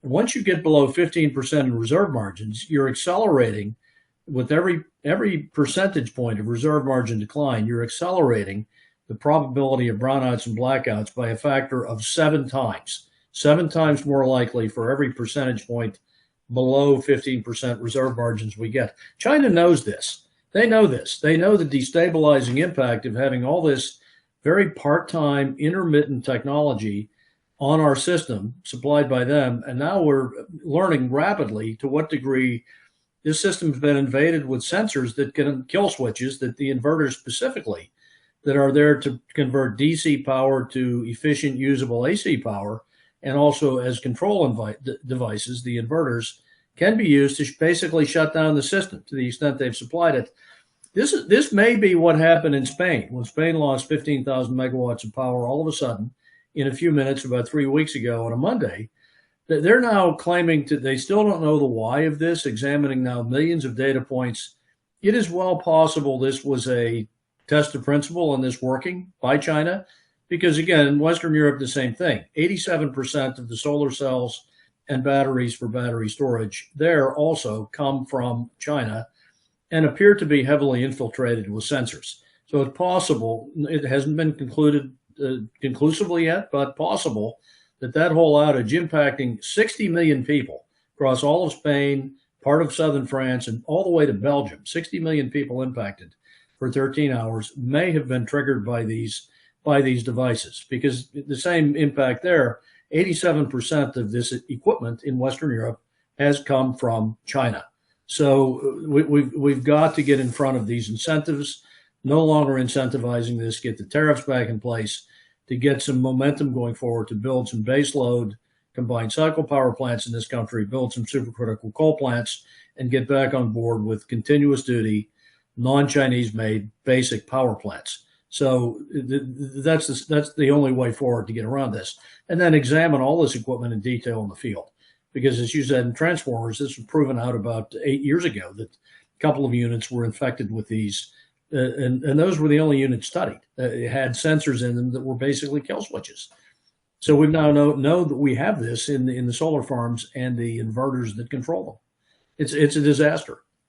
Once you get below 15% in reserve margins, you're accelerating with every percentage point of reserve margin decline, you're accelerating the probability of brownouts and blackouts by a factor of 7 times. 7 times more likely for every percentage point below 15% reserve margins we get. China knows this. They know this. They know the destabilizing impact of having all this very part time, intermittent technology on our system supplied by them. And now we're learning rapidly to what degree this system's been invaded with sensors that can kill switches, that the inverters specifically that are there to convert DC power to efficient, usable AC power, and also as control devices, the inverters can be used to basically shut down the system to the extent they've supplied it. This may be what happened in Spain when Spain lost 15,000 megawatts of power all of a sudden in a few minutes about 3 weeks ago on a Monday. They're now claiming they still don't know the why of this, examining now millions of data points. It is well possible this was a test of principle and this working by China, because again, in Western Europe, the same thing. 87% of the solar cells and batteries for battery storage there also come from China and appear to be heavily infiltrated with sensors. So it's possible, it hasn't been concluded conclusively yet, but possible that whole outage impacting 60 million people across all of Spain, part of southern France, and all the way to Belgium, 60 million people impacted for 13 hours may have been triggered by these devices, because the same impact there, 87% of this equipment in Western Europe has come from China. So we've got to get in front of these incentives, no longer incentivizing this, get the tariffs back in place to get some momentum going forward, to build some base load combined cycle power plants in this country, build some supercritical coal plants, and get back on board with continuous duty, non-Chinese made basic power plants. So that's the only way forward to get around this. And then examine all this equipment in detail in the field. Because as you said, in transformers, this was proven out about 8 years ago that a couple of units were infected with these. And those were the only units studied. It had sensors in them that were basically kill switches. So we now know that we have this in the solar farms and the inverters that control them. It's a disaster.